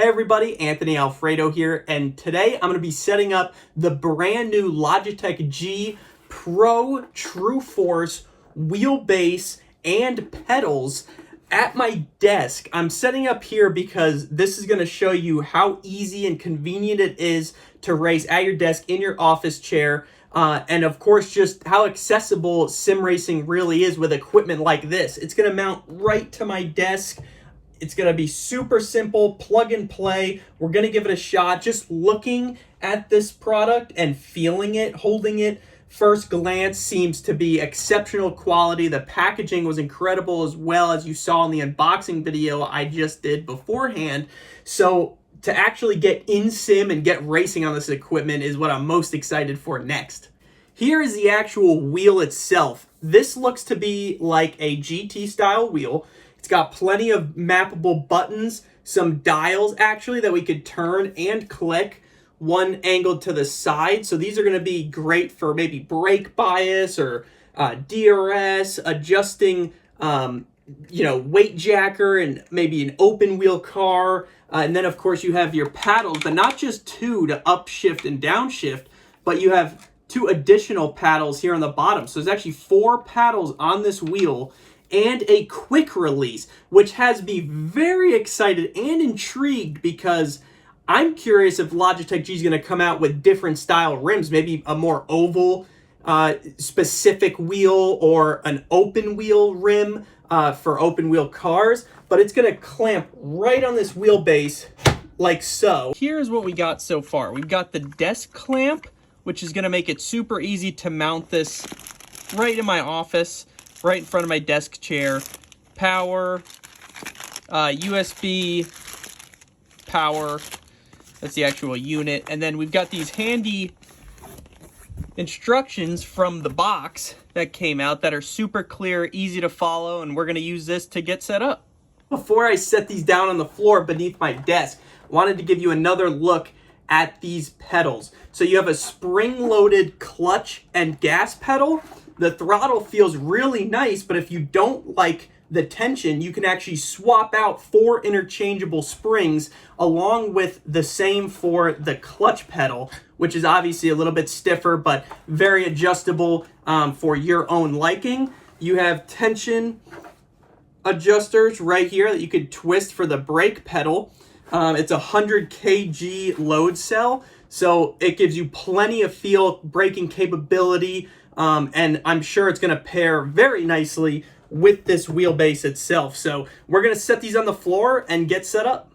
Hey everybody, Anthony Alfredo here, and today I'm going to be setting up the brand new Logitech G Pro TrueForce wheelbase and pedals at my desk. I'm setting up here because this is going to show you how easy and convenient it is to race at your desk in your office chair. And of course, just how accessible sim racing really is with equipment like this. It's going to mount right to my desk. It's going to be super simple, plug and play. We're going to give it a shot. Just looking at this product and feeling it, holding it, first glance seems to be exceptional quality. The packaging was incredible as well, as you saw in the unboxing video I just did beforehand. So to actually get in sim and get racing on this equipment is what I'm most excited for next. Here is the actual wheel itself. This looks to be like a GT style wheel. It's got plenty of mappable buttons, some dials actually that we could turn and click, one angled to the side. So these are going to be great for maybe brake bias or DRS, adjusting, weight jacker and maybe an open wheel car. And then of course you have your paddles, but not just two to upshift and downshift, but you have two additional paddles here on the bottom. So there's actually 4 paddles on this wheel and a quick release, which has me very excited and intrigued because I'm curious if Logitech G is going to come out with different style rims, maybe a more oval specific wheel or an open wheel rim for open wheel cars, but it's going to clamp right on this wheelbase like so. Here's what we got so far. We've got the desk clamp, which is going to make it super easy to mount this right in my office, right in front of my desk chair. Power, USB power, that's the actual unit. And then we've got these handy instructions from the box that came out that are super clear, easy to follow, and we're going to use this to get set up. Before I set these down on the floor beneath my desk, I wanted to give you another look at these pedals. So you have a spring-loaded clutch and gas pedal. The throttle feels really nice, but if you don't like the tension, you can actually swap out 4 interchangeable springs along with the same for the clutch pedal, which is obviously a little bit stiffer, but very adjustable for your own liking. You have tension adjusters right here that you could twist for the brake pedal. It's a 100 kg load cell, so it gives you plenty of feel, braking capability, and I'm sure it's going to pair very nicely with this wheelbase itself. So we're going to set these on the floor and get set up.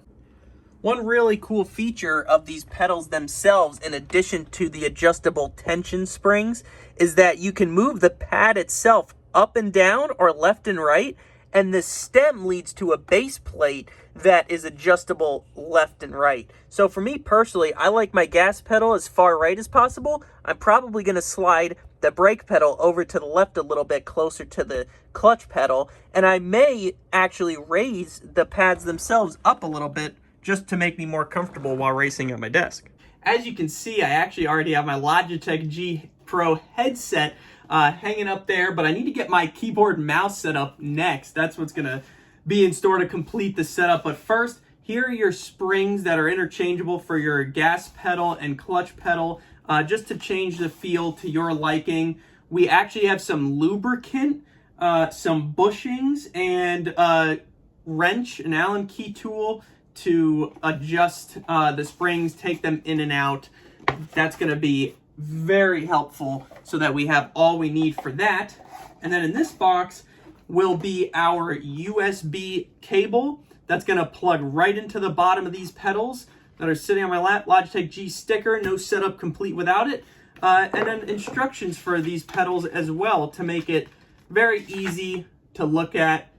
One really cool feature of these pedals themselves, in addition to the adjustable tension springs, is that you can move the pad itself up and down or left and right, and the stem leads to a base plate that is adjustable left and right. So for me personally, I like my gas pedal as far right as possible. I'm probably going to slide the brake pedal over to the left a little bit closer to the clutch pedal, and I may actually raise the pads themselves up a little bit just to make me more comfortable while racing at my desk. As you can see, I actually already have my Logitech G Pro headset hanging up there, but I need to get my keyboard and mouse set up next. That's what's going to be in store to complete the setup. But first, here are your springs that are interchangeable for your gas pedal and clutch pedal, just to change the feel to your liking. We actually have some lubricant, some bushings, and a wrench, an Allen key tool to adjust the springs, take them in and out. That's going to be very helpful so that we have all we need for that. And then in this box will be our USB cable that's going to plug right into the bottom of these pedals that are sitting on my lap. Logitech G sticker, no setup complete without it. And then instructions for these pedals as well to make it very easy to look at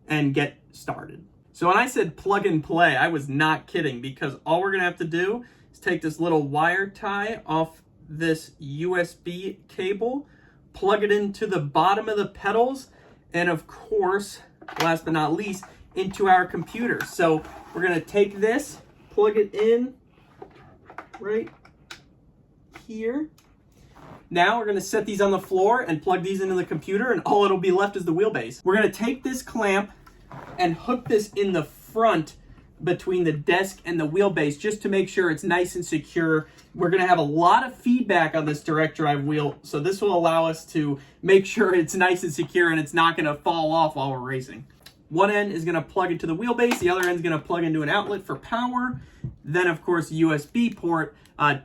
and get started. So when I said plug and play, I was not kidding, because all we're going to have to do is take this little wire tie off this USB cable, plug it into the bottom of the pedals, and of course, last but not least, into our computer. So we're going to take this, plug it in right here. Now we're going to set these on the floor and plug these into the computer, and all it'll be left is the wheelbase. We're going to take this clamp and hook this in the front between the desk and the wheelbase just to make sure it's nice and secure. We're going to have a lot of feedback on this direct drive wheel, so this will allow us to make sure it's nice and secure and it's not going to fall off while we're racing. One end is going to plug into the wheelbase, the other end is going to plug into an outlet for power, then of course USB port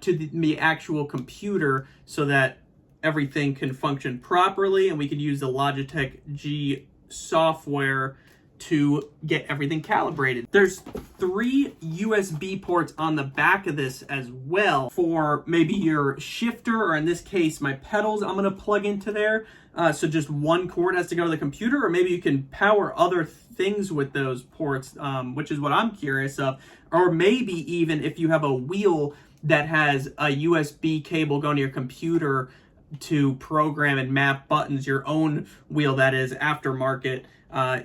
to the actual computer so that everything can function properly, and we can use the Logitech G software to get everything calibrated. There's 3 USB ports on the back of this as well for maybe your shifter, or in this case, my pedals I'm gonna plug into there. So just one cord has to go to the computer, or maybe you can power other things with those ports, which is what I'm curious of. Or maybe even if you have a wheel that has a USB cable going to your computer to program and map buttons, your own wheel that is aftermarket,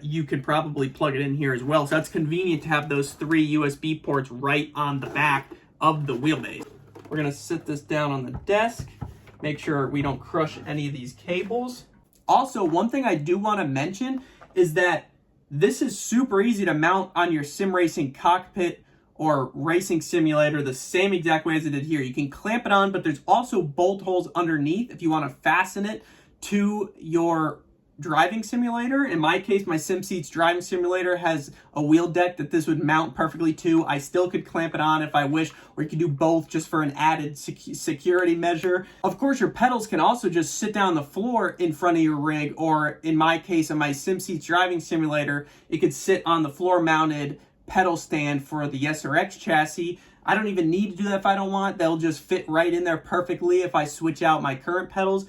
you could probably plug it in here as well. So that's convenient to have those 3 USB ports right on the back of the wheelbase. We're gonna sit this down on the desk, make sure we don't crush any of these cables. Also, one thing I do wanna mention is that this is super easy to mount on your sim racing cockpit or racing simulator the same exact way as I did here. You can clamp it on, but there's also bolt holes underneath if you want to fasten it to your driving simulator. In my case, my SimSeats driving simulator has a wheel deck that this would mount perfectly to. I still could clamp it on if I wish, or you could do both just for an added security measure. Of course, your pedals can also just sit down on the floor in front of your rig, or in my case, on my SimSeats driving simulator, it could sit on the floor mounted pedal stand for the SRX chassis. I don't even need to do that if I don't want. They'll just fit right in there perfectly if I switch out my current pedals.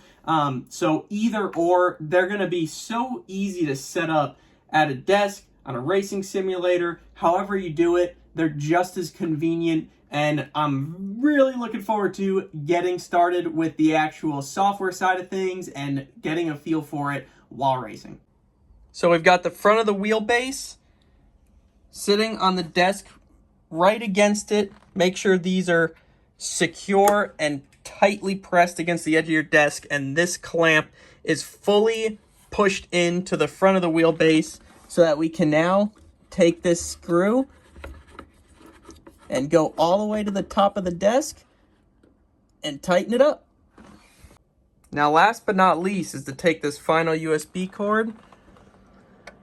So either or, they're going to be so easy to set up at a desk, on a racing simulator, however you do it. They're just as convenient, and I'm really looking forward to getting started with the actual software side of things and getting a feel for it while racing. So we've got the front of the wheelbase sitting on the desk right against it. Make sure these are secure and tightly pressed against the edge of your desk, and this clamp is fully pushed into the front of the wheelbase so that we can now take this screw and go all the way to the top of the desk and tighten it up. Now, last but not least is to take this final USB cord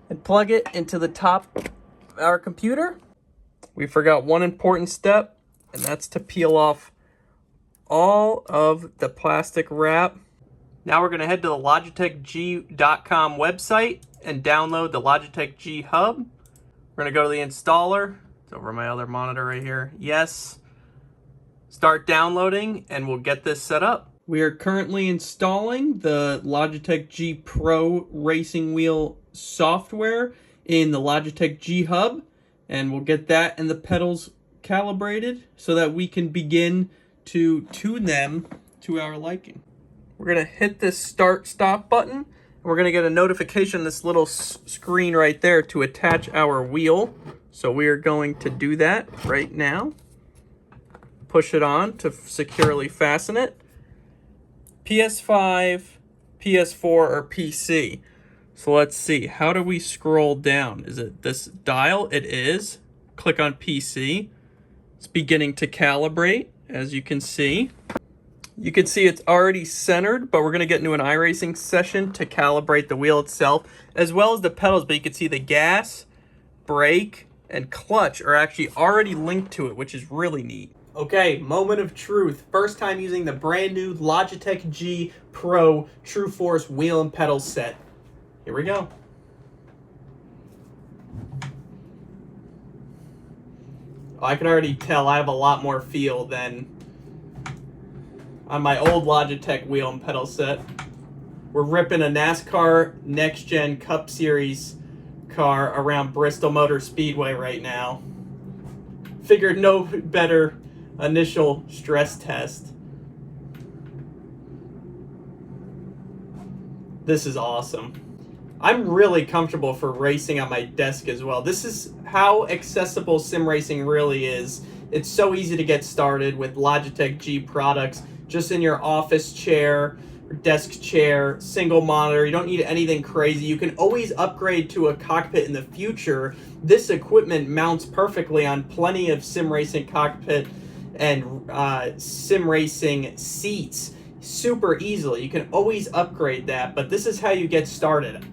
and plug it into the top our computer. We forgot one important step, and that's to peel off all of the plastic wrap. Now we're going to head to the LogitechG.com website and download the Logitech G Hub. We're going to go to the installer. It's over my other monitor right here. Yes. Start downloading, and we'll get this set up. We are currently installing the Logitech G Pro Racing Wheel software in the Logitech G Hub, and we'll get that and the pedals calibrated so that we can begin to tune them to our liking. We're going to hit this start-stop button, and we're going to get a notification, this little screen right there, to attach our wheel. So we are going to do that right now. Push it on to securely fasten it. PS5, PS4, or PC. So let's see, how do we scroll down? Is it this dial? It is. Click on PC. It's beginning to calibrate, as you can see. You can see it's already centered, but we're going to get into an iRacing session to calibrate the wheel itself, as well as the pedals, but you can see the gas, brake, and clutch are actually already linked to it, which is really neat. Okay, moment of truth. First time using the brand new Logitech G Pro TrueForce wheel and pedal set. Here we go. Oh, I can already tell I have a lot more feel than on my old Logitech wheel and pedal set. We're ripping a NASCAR Next Gen Cup Series car around Bristol Motor Speedway right now. Figured no better initial stress test. This is awesome. I'm really comfortable for racing on my desk as well. This is how accessible sim racing really is. It's so easy to get started with Logitech G products, just in your office chair, desk chair, single monitor. You don't need anything crazy. You can always upgrade to a cockpit in the future. This equipment mounts perfectly on plenty of sim racing cockpit and sim racing seats super easily. You can always upgrade that, but this is how you get started.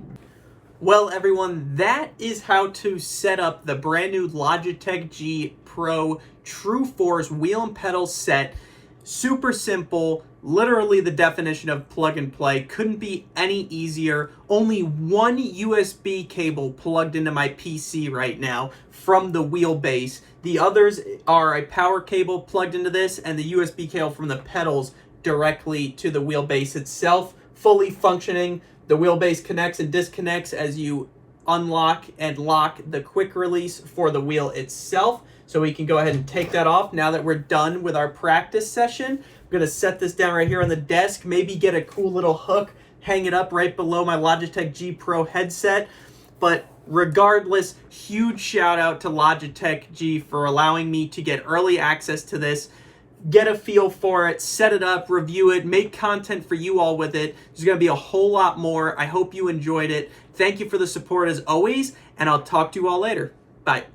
Well, everyone, that is how to set up the brand new Logitech G Pro TrueForce wheel and pedal set. Super simple, literally the definition of plug and play. Couldn't be any easier. Only one USB cable plugged into my PC right now from the wheelbase. The others are a power cable plugged into this and the USB cable from the pedals directly to the wheelbase itself. Fully functioning. The wheelbase connects and disconnects as you unlock and lock the quick release for the wheel itself. So we can go ahead and take that off now that we're done with our practice session. I'm going to set this down right here on the desk, maybe get a cool little hook, hang it up right below my Logitech G Pro headset. But regardless, huge shout out to Logitech G for allowing me to get early access to this. Get a feel for it, set it up, review it, make content for you all with it. There's going to be a whole lot more. I hope you enjoyed it. Thank you for the support as always, and I'll talk to you all later. Bye.